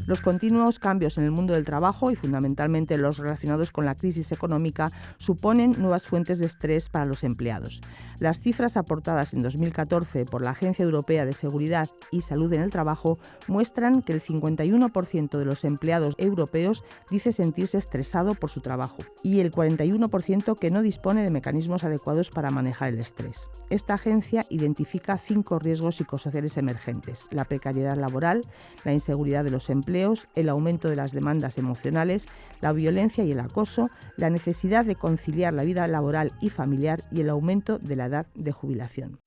Los continuos cambios en el mundo del trabajo y fundamentalmente los relacionados con la crisis económica suponen nuevas fuentes de estrés para los empleados. Las cifras aportadas en 2014 por la Agencia Europea de Seguridad y Salud en el Trabajo muestran que el 51% de los empleados europeos dice sentirse estresado por su trabajo y el 41% que no dispone de mecanismos adecuados para manejar el estrés. Esta agencia identifica 5 riesgos psicosociales emergentes: la precariedad laboral, la inseguridad de los empleos, el aumento de las demandas emocionales, la violencia y el acoso, la necesidad de conciliar la vida laboral y familiar y el aumento de la edad de jubilación.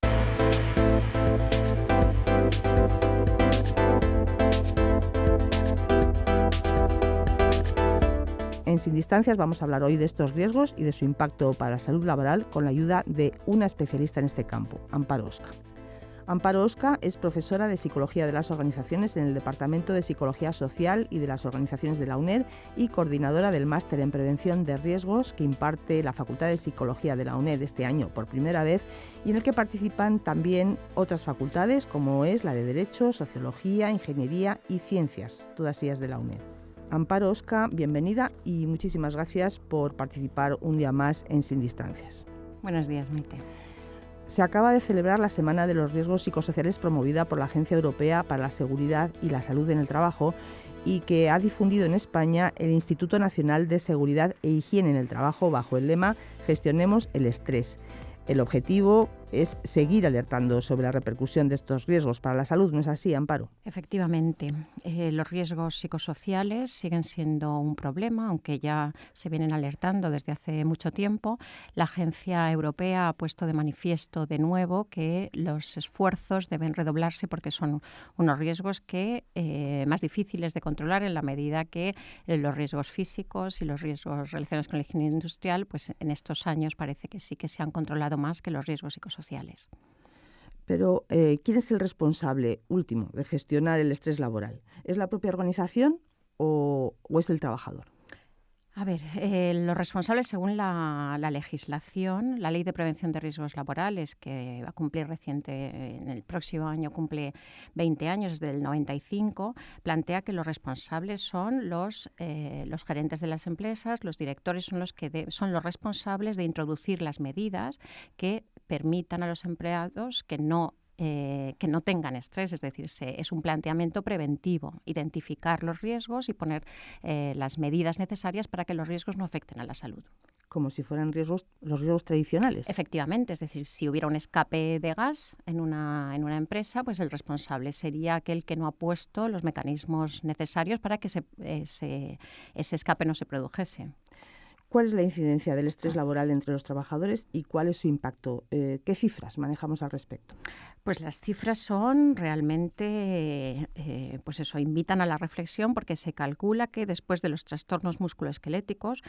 En Sin Distancias vamos a hablar hoy de estos riesgos y de su impacto para la salud laboral con la ayuda de una especialista en este campo, Amparo Osca. Amparo Osca es profesora de Psicología de las Organizaciones en el Departamento de Psicología Social y de las Organizaciones de la UNED y coordinadora del Máster en Prevención de Riesgos que imparte la Facultad de Psicología de la UNED este año por primera vez y en el que participan también otras facultades como es la de Derecho, Sociología, Ingeniería y Ciencias, todas ellas de la UNED. Amparo Osca, bienvenida y muchísimas gracias por participar un día más en Sin Distancias. Buenos días, Maite. Se acaba de celebrar la Semana de los Riesgos Psicosociales promovida por la Agencia Europea para la Seguridad y la Salud en el Trabajo y que ha difundido en España el Instituto Nacional de Seguridad e Higiene en el Trabajo bajo el lema Gestionemos el estrés. El objetivo es seguir alertando sobre la repercusión de estos riesgos para la salud, ¿no es así, Amparo? Efectivamente, los riesgos psicosociales siguen siendo un problema, aunque ya se vienen alertando desde hace mucho tiempo. La Agencia Europea ha puesto de manifiesto de nuevo que los esfuerzos deben redoblarse porque son unos riesgos que más difíciles de controlar en la medida que los riesgos físicos y los riesgos relacionados con la higiene industrial, pues en estos años parece que sí que se han controlado más que los riesgos psicosociales. Pero, ¿quién es el responsable último de gestionar el estrés laboral? ¿Es la propia organización o es el trabajador? A ver, los responsables, según la legislación, la Ley de Prevención de Riesgos Laborales, que va a cumplir en el próximo año cumple 20 años, desde el 95, plantea que los responsables son los gerentes de las empresas, los directores son los responsables de introducir las medidas que permitan a los empleados que no tengan estrés, es decir, es un planteamiento preventivo, identificar los riesgos y poner las medidas necesarias para que los riesgos no afecten a la salud. Como si fueran los riesgos tradicionales. Efectivamente, es decir, si hubiera un escape de gas en una empresa, pues el responsable sería aquel que no ha puesto los mecanismos necesarios para que ese escape no se produjese. ¿Cuál es la incidencia del estrés laboral entre los trabajadores y cuál es su impacto? ¿Qué cifras manejamos al respecto? Pues las cifras son realmente, invitan a la reflexión porque se calcula que después de los trastornos musculoesqueléticos,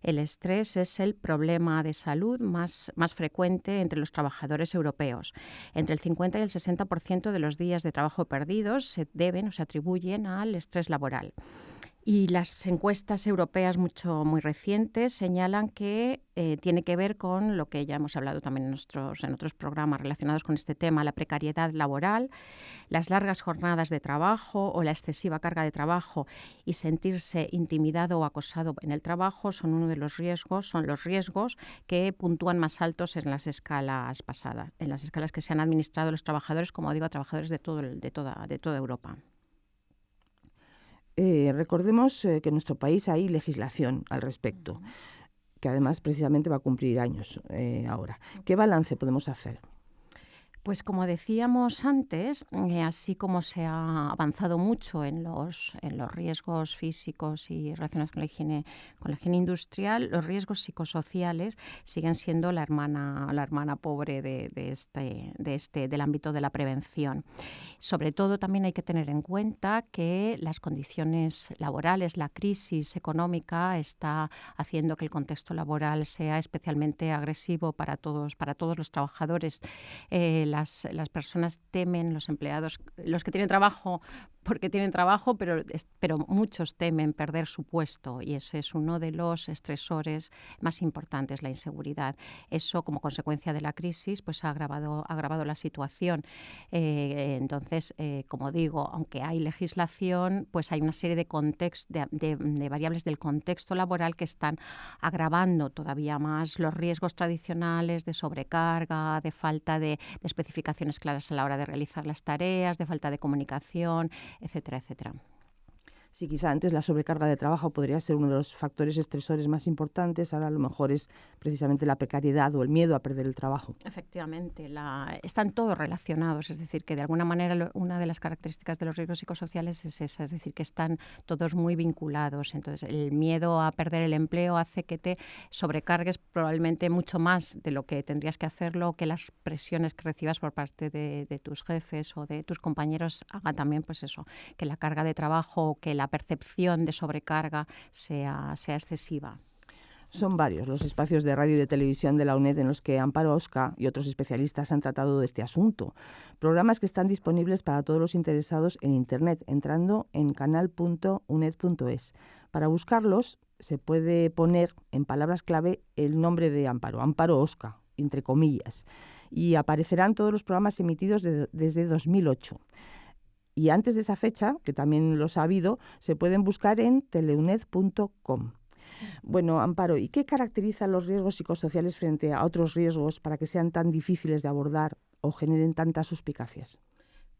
el estrés es el problema de salud más frecuente entre los trabajadores europeos. Entre el 50 y el 60% de los días de trabajo perdidos se deben o se atribuyen al estrés laboral. Y las encuestas europeas muy recientes señalan que tiene que ver con lo que ya hemos hablado también en otros programas relacionados con este tema, la precariedad laboral, las largas jornadas de trabajo o la excesiva carga de trabajo y sentirse intimidado o acosado en el trabajo son los riesgos que puntúan más altos en las escalas pasadas, en las escalas que se han administrado a los trabajadores, como digo, a trabajadores de toda Europa. Recordemos que en nuestro país hay legislación al respecto, que además precisamente va a cumplir años ahora. ¿Qué balance podemos hacer? Pues como decíamos antes, así como se ha avanzado mucho en los riesgos físicos y relacionados con la higiene industrial, los riesgos psicosociales siguen siendo la hermana pobre del ámbito de la prevención. Sobre todo también hay que tener en cuenta que las condiciones laborales, la crisis económica está haciendo que el contexto laboral sea especialmente agresivo para todos los trabajadores. las personas temen, los empleados, los que tienen trabajo porque tienen trabajo, pero muchos temen perder su puesto, y ese es uno de los estresores más importantes, la inseguridad. Eso, como consecuencia de la crisis, pues ha agravado la situación. Entonces, como digo, aunque hay legislación, pues hay una serie de variables del contexto laboral que están agravando todavía más los riesgos tradicionales de sobrecarga, de falta de especificaciones claras a la hora de realizar las tareas, de falta de comunicación, etcétera, etcétera. Sí, quizá antes la sobrecarga de trabajo podría ser uno de los factores estresores más importantes, ahora a lo mejor es precisamente la precariedad o el miedo a perder el trabajo. Efectivamente, están todos relacionados, es decir, que de alguna manera una de las características de los riesgos psicosociales es esa, es decir, que están todos muy vinculados. Entonces, el miedo a perder el empleo hace que te sobrecargues probablemente mucho más de lo que tendrías que hacerlo, que las presiones que recibas por parte de tus jefes o de tus compañeros hagan también, pues eso, que la carga de trabajo, que la percepción de sobrecarga sea excesiva. Son varios los espacios de radio y de televisión de la UNED en los que Amparo Osca y otros especialistas han tratado de este asunto. Programas que están disponibles para todos los interesados en Internet, entrando en canal.uned.es. Para buscarlos, se puede poner en palabras clave el nombre de Amparo Osca, entre comillas, y aparecerán todos los programas emitidos desde 2008. Y antes de esa fecha, que también los ha habido, se pueden buscar en teleuned.com. Bueno, Amparo, ¿y qué caracteriza los riesgos psicosociales frente a otros riesgos para que sean tan difíciles de abordar o generen tantas suspicacias?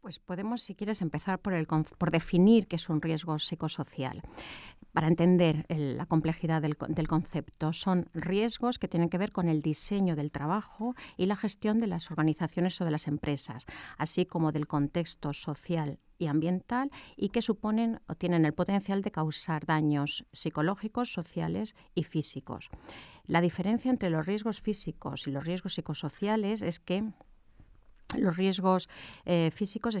Pues podemos, si quieres, empezar por definir qué es un riesgo psicosocial. Para entender la complejidad del concepto, son riesgos que tienen que ver con el diseño del trabajo y la gestión de las organizaciones o de las empresas, así como del contexto social y ambiental, y que suponen o tienen el potencial de causar daños psicológicos, sociales y físicos. La diferencia entre los riesgos físicos y los riesgos psicosociales es que los riesgos físicos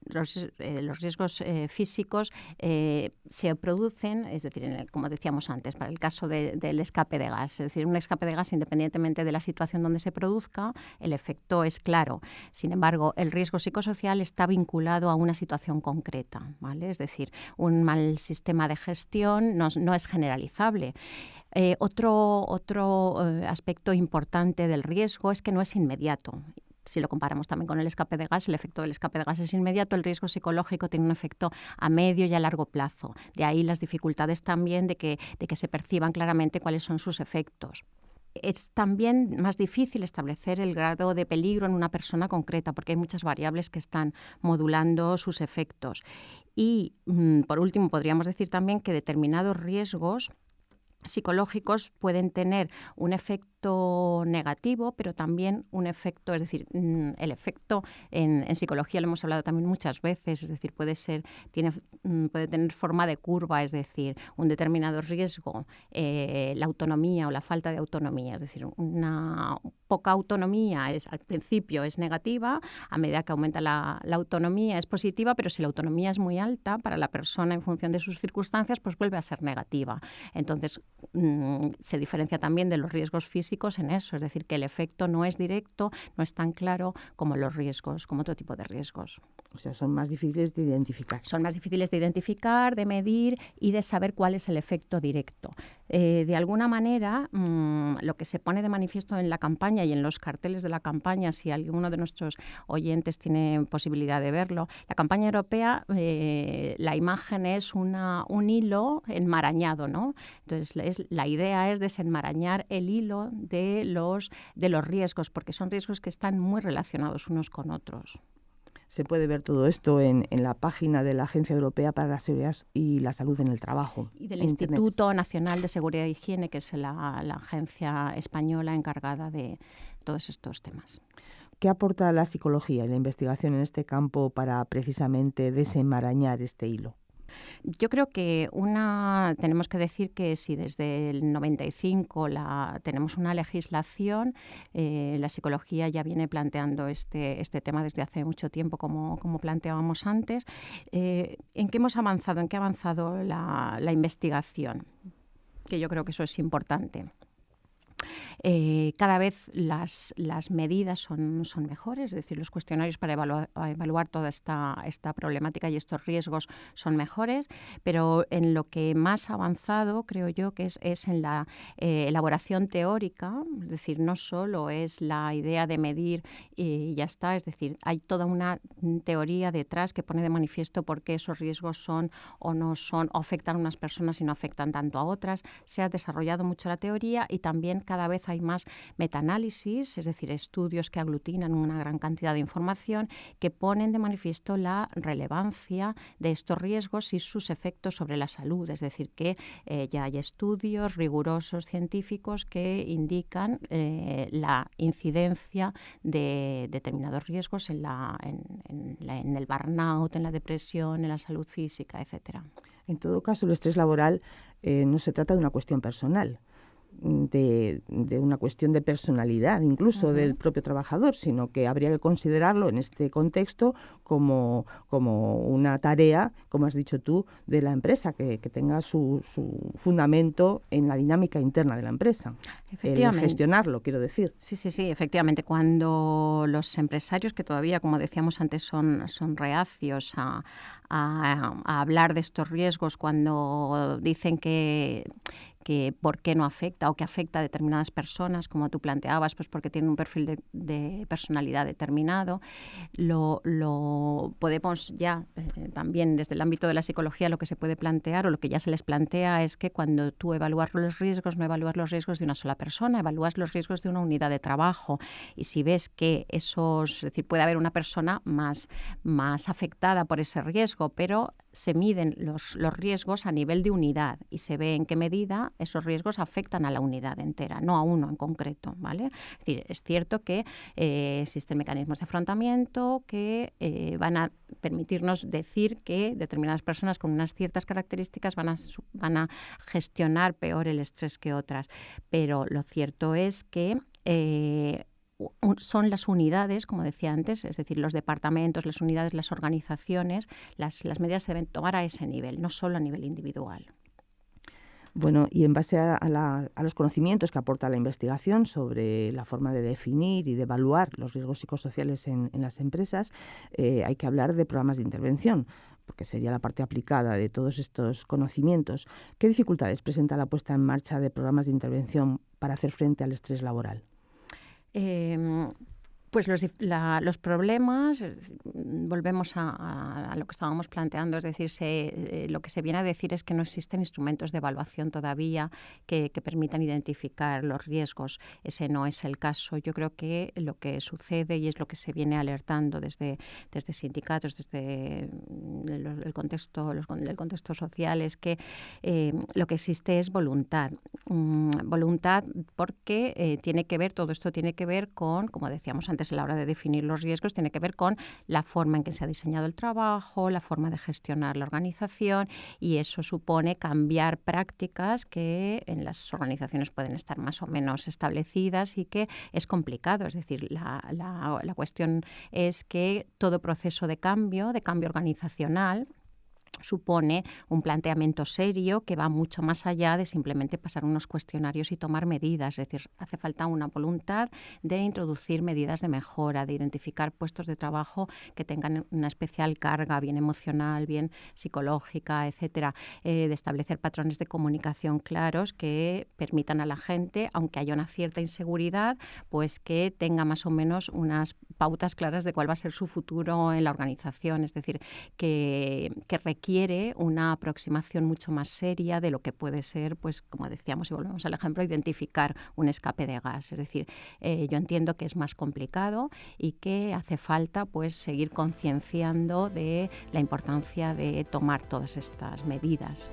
los riesgos físicos se producen, es decir, como decíamos antes, para el caso del escape de gas. Es decir, un escape de gas, independientemente de la situación donde se produzca, el efecto es claro. Sin embargo, el riesgo psicosocial está vinculado a una situación concreta, ¿vale? Es decir, un mal sistema de gestión no es generalizable. Otro aspecto importante del riesgo es que no es inmediato. Si lo comparamos también con el escape de gas, el efecto del escape de gas es inmediato, el riesgo psicológico tiene un efecto a medio y a largo plazo. De ahí las dificultades también de que se perciban claramente cuáles son sus efectos. Es también más difícil establecer el grado de peligro en una persona concreta porque hay muchas variables que están modulando sus efectos. Y, por último, podríamos decir también que determinados riesgos psicológicos pueden tener un efecto negativo, pero también un efecto, es decir, el efecto en psicología lo hemos hablado también muchas veces, es decir, puede tener forma de curva, es decir, un determinado riesgo, la autonomía o la falta de autonomía, es decir, una poca autonomía al principio es negativa, a medida que aumenta la autonomía es positiva, pero si la autonomía es muy alta para la persona en función de sus circunstancias, pues vuelve a ser negativa. Entonces, se diferencia también de los riesgos físicos en eso, es decir, que el efecto no es directo, no es tan claro como los riesgos, como otro tipo de riesgos. O sea, son más difíciles de identificar. Son más difíciles de identificar, de medir y de saber cuál es el efecto directo. De alguna manera, lo que se pone de manifiesto en la campaña y en los carteles de la campaña, si alguno de nuestros oyentes tiene posibilidad de verlo, la campaña europea, la imagen es un hilo enmarañado, ¿no? Entonces, la idea es desenmarañar el hilo de los riesgos, porque son riesgos que están muy relacionados unos con otros. Se puede ver todo esto en la página de la Agencia Europea para la Seguridad y la Salud en el Trabajo. Y del Instituto Nacional de Seguridad e Higiene, que es la agencia española encargada de todos estos temas. ¿Qué aporta la psicología y la investigación en este campo para precisamente desenmarañar este hilo? Yo creo que tenemos que decir que si desde el 95 tenemos una legislación, la psicología ya viene planteando este tema desde hace mucho tiempo, como planteábamos antes. ¿En qué hemos avanzado? ¿En qué ha avanzado la investigación? Que yo creo que eso es importante. Cada vez las medidas son mejores, es decir, los cuestionarios para evaluar toda esta problemática y estos riesgos son mejores, pero en lo que más ha avanzado, creo yo, que es en la elaboración teórica, es decir, no solo es la idea de medir y ya está, es decir, hay toda una teoría detrás que pone de manifiesto por qué esos riesgos son o no son, o afectan a unas personas y no afectan tanto a otras. Se ha desarrollado mucho la teoría y también cada vez hay más metaanálisis, es decir, estudios que aglutinan una gran cantidad de información que ponen de manifiesto la relevancia de estos riesgos y sus efectos sobre la salud. Es decir, que ya hay estudios rigurosos científicos que indican la incidencia de determinados riesgos en el burnout, en la depresión, en la salud física, etcétera. En todo caso, el estrés laboral no se trata de una cuestión personal, de una cuestión de personalidad, incluso del propio trabajador, sino que habría que considerarlo en este contexto como una tarea, como has dicho tú, de la empresa, que tenga su fundamento en la dinámica interna de la empresa. El gestionarlo, quiero decir. Sí, efectivamente. Cuando los empresarios, que todavía, como decíamos antes, son reacios a hablar de estos riesgos, cuando dicen que por qué no afecta o que afecta a determinadas personas, como tú planteabas, pues porque tienen un perfil de personalidad determinado, lo podemos ya también desde el ámbito de la psicología lo que se puede plantear o lo que ya se les plantea es que cuando tú evalúas los riesgos, no evalúas los riesgos de una sola persona, evalúas los riesgos de una unidad de trabajo y si ves que es decir, puede haber una persona más afectada por ese riesgo, pero se miden los riesgos a nivel de unidad y se ve en qué medida esos riesgos afectan a la unidad entera, no a uno en concreto, ¿vale? Es decir, es cierto que existen mecanismos de afrontamiento que van a permitirnos decir que determinadas personas con unas ciertas características van a gestionar peor el estrés que otras, pero lo cierto es que son las unidades, como decía antes, es decir, los departamentos, las unidades, las organizaciones, las medidas se deben tomar a ese nivel, no solo a nivel individual. Bueno, y en base a los conocimientos que aporta la investigación sobre la forma de definir y de evaluar los riesgos psicosociales en las empresas, hay que hablar de programas de intervención, porque sería la parte aplicada de todos estos conocimientos. ¿Qué dificultades presenta la puesta en marcha de programas de intervención para hacer frente al estrés laboral? Pues los problemas, volvemos a lo que estábamos planteando, es decir, lo que se viene a decir es que no existen instrumentos de evaluación todavía que permitan identificar los riesgos. Ese no es el caso. Yo creo que lo que sucede y es lo que se viene alertando desde sindicatos, desde el contexto social, es que lo que existe es voluntad. Voluntad porque todo esto tiene que ver con, como decíamos antes, a la hora de definir los riesgos, tiene que ver con la forma en que se ha diseñado el trabajo, la forma de gestionar la organización y eso supone cambiar prácticas que en las organizaciones pueden estar más o menos establecidas y que es complicado. Es decir, la cuestión es que todo proceso de cambio organizacional, supone un planteamiento serio que va mucho más allá de simplemente pasar unos cuestionarios y tomar medidas. Es decir, hace falta una voluntad de introducir medidas de mejora, de identificar puestos de trabajo que tengan una especial carga, bien emocional, bien psicológica, etcétera, de establecer patrones de comunicación claros que permitan a la gente, aunque haya una cierta inseguridad, pues que tenga más o menos unas pautas claras de cuál va a ser su futuro en la organización. Es decir, que requiere una aproximación mucho más seria de lo que puede ser, pues como decíamos y volvemos al ejemplo, identificar un escape de gas. Es decir, yo entiendo que es más complicado y que hace falta pues seguir concienciando de la importancia de tomar todas estas medidas.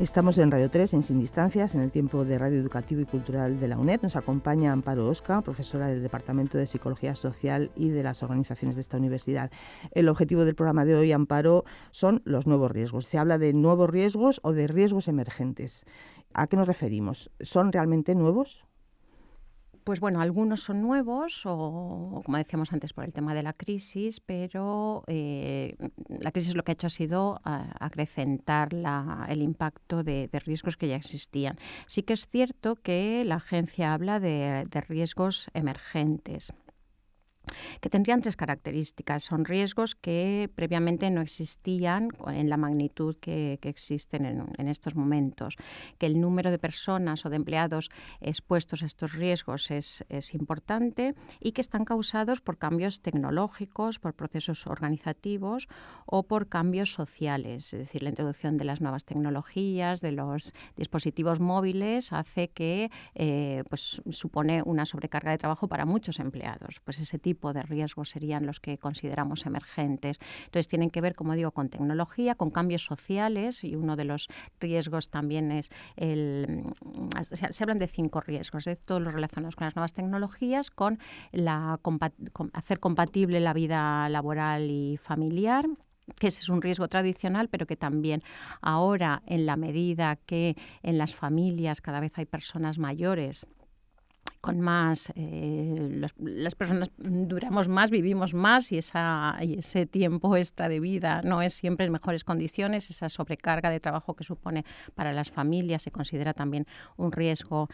Estamos en Radio 3, en Sin Distancias, en el tiempo de Radio Educativo y Cultural de la UNED. Nos acompaña Amparo Osca, profesora del Departamento de Psicología Social y de las organizaciones de esta universidad. El objetivo del programa de hoy, Amparo, son los nuevos riesgos. Se habla de nuevos riesgos o de riesgos emergentes. ¿A qué nos referimos? ¿Son realmente nuevos? Pues bueno, algunos son nuevos o, como decíamos antes, por el tema de la crisis, pero la crisis lo que ha hecho ha sido acrecentar el impacto de riesgos que ya existían. Sí que es cierto que la agencia habla de riesgos emergentes, que tendrían tres características. Son riesgos que previamente no existían en la magnitud que existen en estos momentos, que el número de personas o de empleados expuestos a estos riesgos es importante y que están causados por cambios tecnológicos, por procesos organizativos o por cambios sociales. Es decir, la introducción de las nuevas tecnologías, de los dispositivos móviles, hace que pues supone una sobrecarga de trabajo para muchos empleados. Pues ese tipo de riesgos serían los que consideramos emergentes. Entonces tienen que ver, como digo, con tecnología, con cambios sociales, y uno de los riesgos también es se hablan de 5 riesgos, todos los relacionados con las nuevas tecnologías, con hacer compatible la vida laboral y familiar, que ese es un riesgo tradicional, pero que también ahora, en la medida que en las familias cada vez hay personas mayores, con más, las personas duramos más, vivimos más y ese tiempo extra de vida no es siempre en mejores condiciones. Esa sobrecarga de trabajo que supone para las familias se considera también un riesgo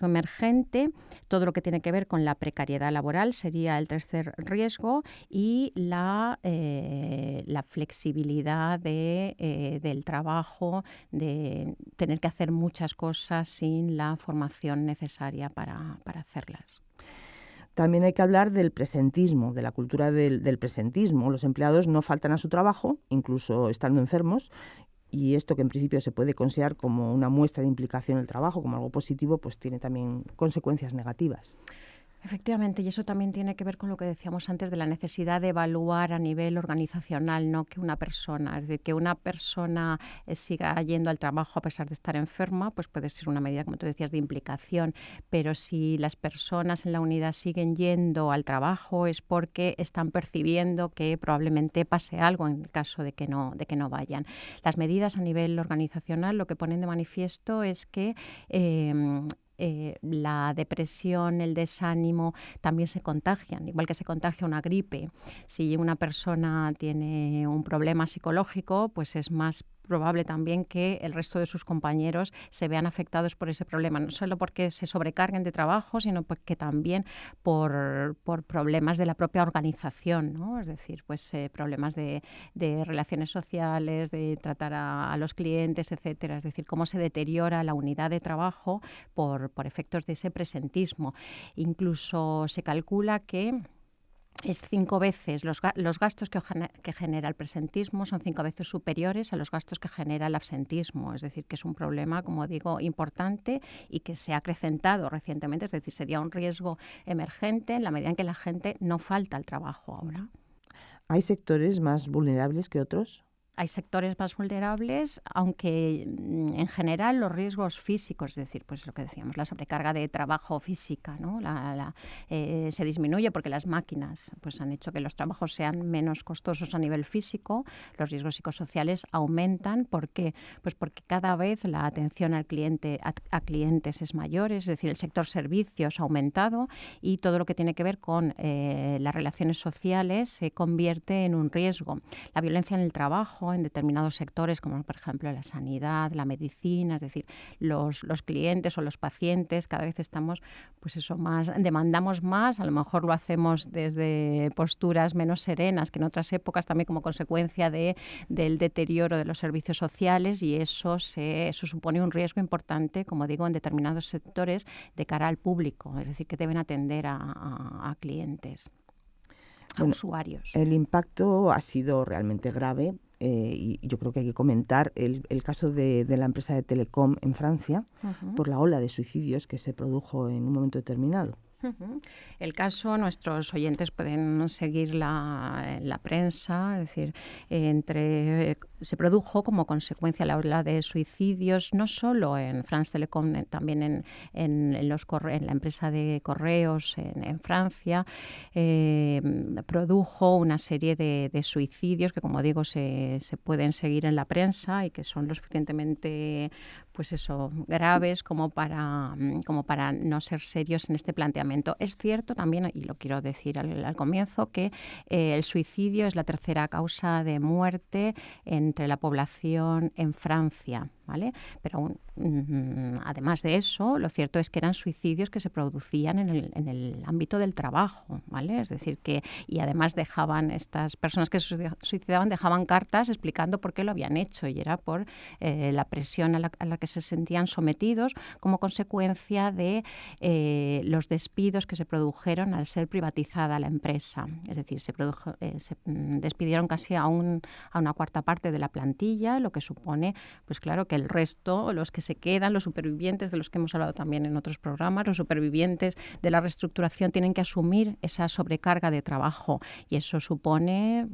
emergente. Todo lo que tiene que ver con la precariedad laboral sería el tercer riesgo, y la flexibilidad del trabajo, de tener que hacer muchas cosas sin la formación necesaria para hacerlas. También hay que hablar del presentismo, de la cultura del presentismo. Los empleados no faltan a su trabajo, incluso estando enfermos, y esto, que en principio se puede considerar como una muestra de implicación en el trabajo, como algo positivo, pues tiene también consecuencias negativas. Efectivamente, y eso también tiene que ver con lo que decíamos antes de la necesidad de evaluar a nivel organizacional, no que una persona, es decir, que una persona siga yendo al trabajo a pesar de estar enferma, pues puede ser una medida, como tú decías, de implicación, pero si las personas en la unidad siguen yendo al trabajo es porque están percibiendo que probablemente pase algo en el caso de que no vayan. Las medidas a nivel organizacional lo que ponen de manifiesto es que la depresión, el desánimo también se contagian, igual que se contagia una gripe. Si una persona tiene un problema psicológico, pues es más probable también que el resto de sus compañeros se vean afectados por ese problema, no solo porque se sobrecarguen de trabajo, sino porque también por problemas de la propia organización, ¿no? Es decir, pues problemas de relaciones sociales, de tratar a los clientes, etcétera. Es decir, cómo se deteriora la unidad de trabajo por efectos de ese presentismo. Incluso se calcula que es 5 veces, los gastos que genera el presentismo son 5 veces superiores a los gastos que genera el absentismo. Es decir, que es un problema, como digo, importante y que se ha acrecentado recientemente. Es decir, sería un riesgo emergente en la medida en que la gente no falta al trabajo ahora. ¿Hay sectores más vulnerables que otros? Hay sectores más vulnerables, aunque en general los riesgos físicos, es decir, pues lo que decíamos, la sobrecarga de trabajo física, ¿no? Se disminuye porque las máquinas pues han hecho que los trabajos sean menos costosos a nivel físico. Los riesgos psicosociales aumentan. ¿Por qué? Pues porque cada vez la atención al cliente, a clientes es mayor, es decir, el sector servicios ha aumentado, y todo lo que tiene que ver con las relaciones sociales se convierte en un riesgo. La violencia en el trabajo en determinados sectores, como por ejemplo la sanidad, la medicina, es decir, los clientes o los pacientes, cada vez estamos, pues eso, demandamos más, a lo mejor lo hacemos desde posturas menos serenas que en otras épocas, también como consecuencia del deterioro de los servicios sociales, y eso supone un riesgo importante, como digo, en determinados sectores de cara al público, es decir, que deben atender a clientes, a usuarios. El impacto ha sido realmente grave. Y yo creo que hay que comentar el caso de la empresa de Telecom en Francia, por la ola de suicidios que se produjo en un momento determinado. El caso, nuestros oyentes pueden seguir la prensa, es decir, entre se produjo como consecuencia la ola de suicidios, no solo en France Telecom, también en la empresa de correos en Francia, produjo una serie de suicidios que, como digo, se pueden seguir en la prensa y que son lo suficientemente graves como para no ser serios en este planteamiento. Es cierto también, y lo quiero decir al comienzo, que el suicidio es la tercera causa de muerte entre la población en Francia, ¿vale? Pero además de eso, lo cierto es que eran suicidios que se producían en el ámbito del trabajo, ¿vale? Es decir, y además estas personas que se suicidaban dejaban cartas explicando por qué lo habían hecho, y era por la presión a la que se sentían sometidos como consecuencia de los despidos que se produjeron al ser privatizada la empresa. Es decir, se despidieron casi a una cuarta parte de la plantilla, lo que supone, pues claro, que el resto, los que se quedan, los supervivientes, de los que hemos hablado también en otros programas, los supervivientes de la reestructuración tienen que asumir esa sobrecarga de trabajo, y eso supone,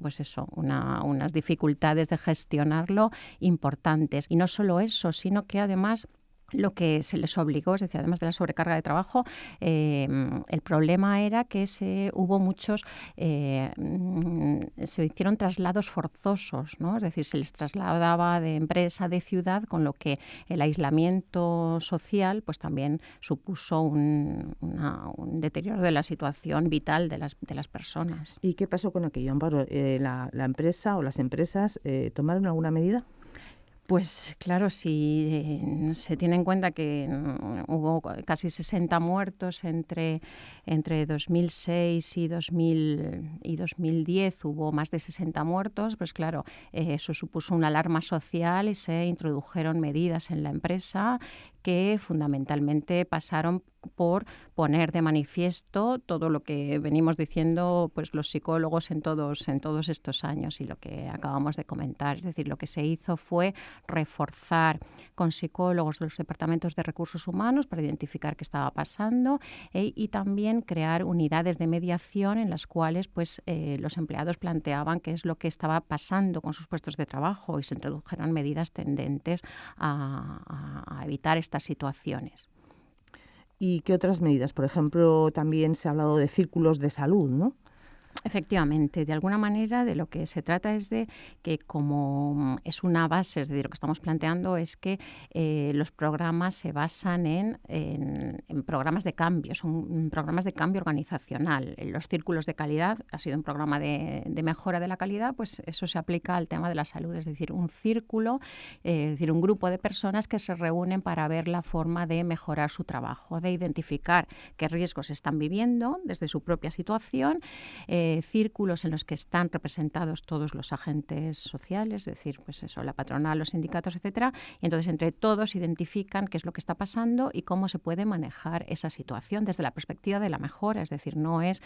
unas dificultades de gestionarlo importantes. Y no solo eso, sino que además lo que se les obligó, es decir, además de la sobrecarga de trabajo, el problema era que hubo muchos, se hicieron traslados forzosos, ¿no? Es decir, se les trasladaba de empresa, de ciudad, con lo que el aislamiento social pues también supuso un deterioro de la situación vital de las personas. ¿Y qué pasó con aquello, Amparo? ¿La empresa o las empresas tomaron alguna medida? Pues claro, si se tiene en cuenta que hubo casi 60 muertos entre 2006 y 2010, hubo más de 60 muertos, pues claro, eso supuso una alarma social y se introdujeron medidas en la empresa que fundamentalmente pasaron por poner de manifiesto todo lo que venimos diciendo pues los psicólogos en todos estos años y lo que acabamos de comentar. Es decir, lo que se hizo fue reforzar con psicólogos de los departamentos de recursos humanos para identificar qué estaba pasando y también crear unidades de mediación en las cuales pues los empleados planteaban qué es lo que estaba pasando con sus puestos de trabajo y se introdujeron medidas tendentes a evitar estas situaciones. ¿Y qué otras medidas? Por ejemplo, también se ha hablado de círculos de salud, ¿no? Efectivamente, de alguna manera de lo que se trata es de que, como es una base, es decir, lo que estamos planteando es que los programas se basan en programas de cambio, son programas de cambio organizacional. Los círculos de calidad ha sido un programa de mejora de la calidad, pues eso se aplica al tema de la salud, es decir, un círculo, es decir, un grupo de personas que se reúnen para ver la forma de mejorar su trabajo, de identificar qué riesgos están viviendo desde su propia situación, círculos en los que están representados todos los agentes sociales, es decir, pues eso, la patronal, los sindicatos, etcétera, y entonces entre todos identifican qué es lo que está pasando y cómo se puede manejar esa situación desde la perspectiva de la mejora, es decir, no es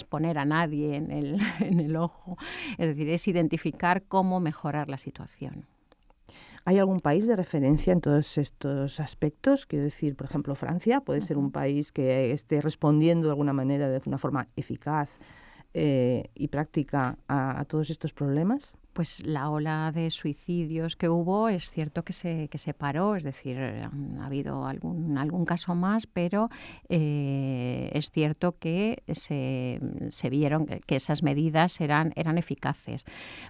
poner a nadie en el ojo, es decir, es identificar cómo mejorar la situación. ¿Hay algún país de referencia en todos estos aspectos? Quiero decir, por ejemplo, Francia puede ser un país que esté respondiendo de alguna manera, de una forma eficaz y práctica a todos estos problemas. Pues la ola de suicidios que hubo es cierto que se paró, es decir, ha habido algún caso más, pero es cierto que se vieron que esas medidas eran eficaces,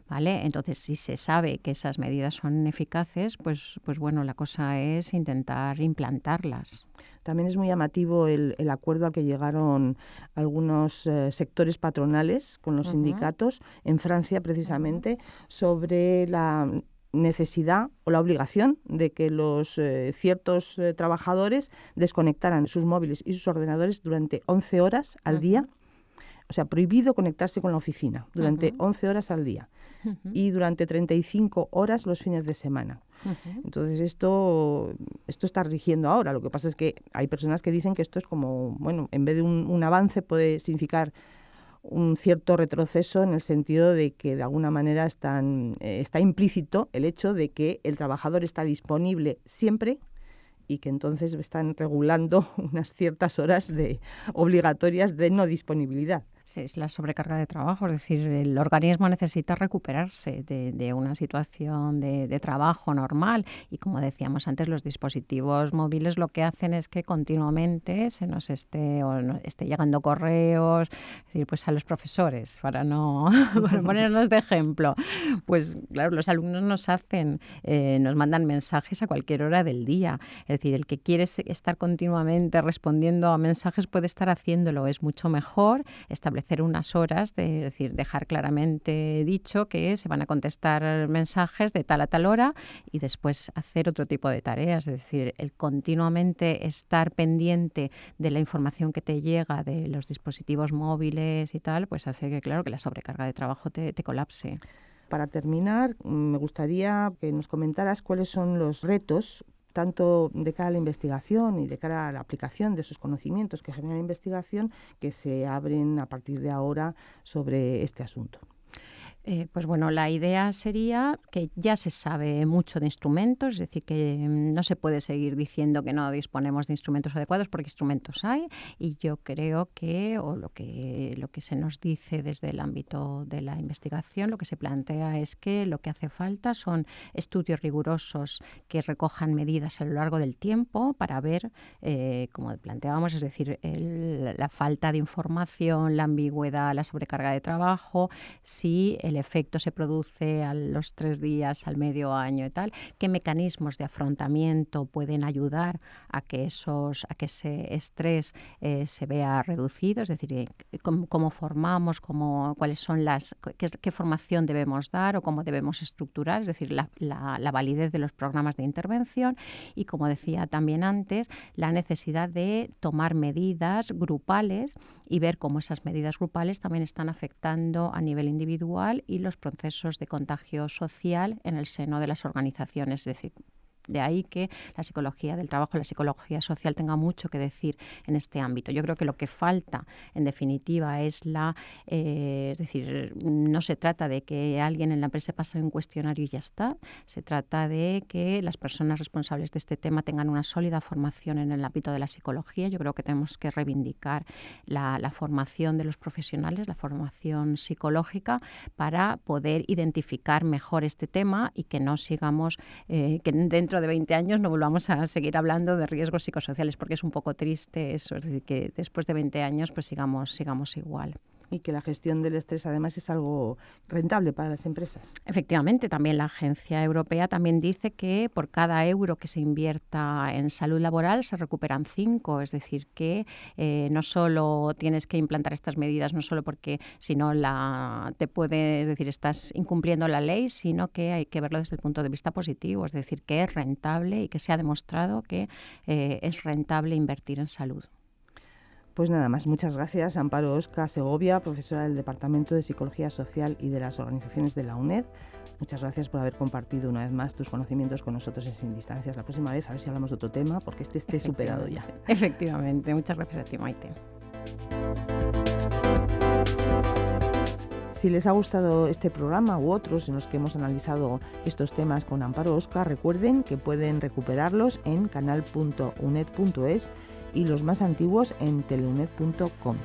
¿vale? Entonces, si se sabe que esas medidas son eficaces, pues bueno, la cosa es intentar implantarlas. También es muy llamativo el acuerdo al que llegaron algunos sectores patronales con los sindicatos en Francia, precisamente, sobre la necesidad o la obligación de que los ciertos trabajadores desconectaran sus móviles y sus ordenadores durante 11 horas al día. O sea, prohibido conectarse con la oficina durante 11 horas al día y durante 35 horas los fines de semana. Entonces, esto está rigiendo ahora. Lo que pasa es que hay personas que dicen que esto es como, bueno, en vez de un avance puede significar un cierto retroceso en el sentido de que de alguna manera está implícito el hecho de que el trabajador está disponible siempre y que entonces están regulando unas ciertas horas obligatorias de no disponibilidad. Sí, es la sobrecarga de trabajo, es decir, el organismo necesita recuperarse de una situación de trabajo normal y, como decíamos antes, los dispositivos móviles lo que hacen es que continuamente se nos esté llegando correos, es decir, pues a los profesores, para ponernos de ejemplo, pues claro, los alumnos nos mandan mensajes a cualquier hora del día, es decir, el que quiere estar continuamente respondiendo a mensajes puede estar haciéndolo, es mucho mejor establecer unas horas, es decir, dejar claramente dicho que se van a contestar mensajes de tal a tal hora y después hacer otro tipo de tareas. Es decir, el continuamente estar pendiente de la información que te llega de los dispositivos móviles y tal, pues hace que, claro, que la sobrecarga de trabajo te colapse. Para terminar, me gustaría que nos comentaras cuáles son los retos tanto de cara a la investigación y de cara a la aplicación de esos conocimientos que genera la investigación que se abren a partir de ahora sobre este asunto. Pues bueno, la idea sería que ya se sabe mucho de instrumentos, es decir, que no se puede seguir diciendo que no disponemos de instrumentos adecuados porque instrumentos hay y yo creo que, o lo que se nos dice desde el ámbito de la investigación, lo que se plantea es que lo que hace falta son estudios rigurosos que recojan medidas a lo largo del tiempo para ver, como planteábamos, es decir, la falta de información, la ambigüedad, la sobrecarga de trabajo, si el efecto se produce a los 3 días, al medio año y tal, qué mecanismos de afrontamiento pueden ayudar a que ese estrés se vea reducido, es decir, cómo formamos, cuáles son qué formación debemos dar o cómo debemos estructurar, es decir, la validez de los programas de intervención y, como decía también antes, la necesidad de tomar medidas grupales y ver cómo esas medidas grupales también están afectando a nivel individual y los procesos de contagio social en el seno de las organizaciones, es decir, de ahí que la psicología del trabajo, la psicología social tenga mucho que decir en este ámbito. Yo creo que lo que falta, en definitiva, es es decir, no se trata de que alguien en la empresa pase un cuestionario y ya está. Se trata de que las personas responsables de este tema tengan una sólida formación en el ámbito de la psicología. Yo creo que tenemos que reivindicar la formación de los profesionales, la formación psicológica, para poder identificar mejor este tema y que no sigamos, que dentro de 20 años no volvamos a seguir hablando de riesgos psicosociales, porque es un poco triste eso, es decir, que después de 20 años pues sigamos igual. Y que la gestión del estrés además es algo rentable para las empresas. Efectivamente, también la Agencia Europea también dice que por cada euro que se invierta en salud laboral se recuperan 5, es decir, que no solo tienes que implantar estas medidas, no solo porque si no es decir, estás incumpliendo la ley, sino que hay que verlo desde el punto de vista positivo, es decir, que es rentable y que se ha demostrado que es rentable invertir en salud. Pues nada más, muchas gracias, Amparo Osca Segovia, profesora del Departamento de Psicología Social y de las Organizaciones de la UNED. Muchas gracias por haber compartido una vez más tus conocimientos con nosotros en Sin Distancias. La próxima vez a ver si hablamos de otro tema, porque esté superado ya. Efectivamente, muchas gracias a ti, Maite. Si les ha gustado este programa u otros en los que hemos analizado estos temas con Amparo Osca, recuerden que pueden recuperarlos en canal.uned.es y los más antiguos en teleunet.com.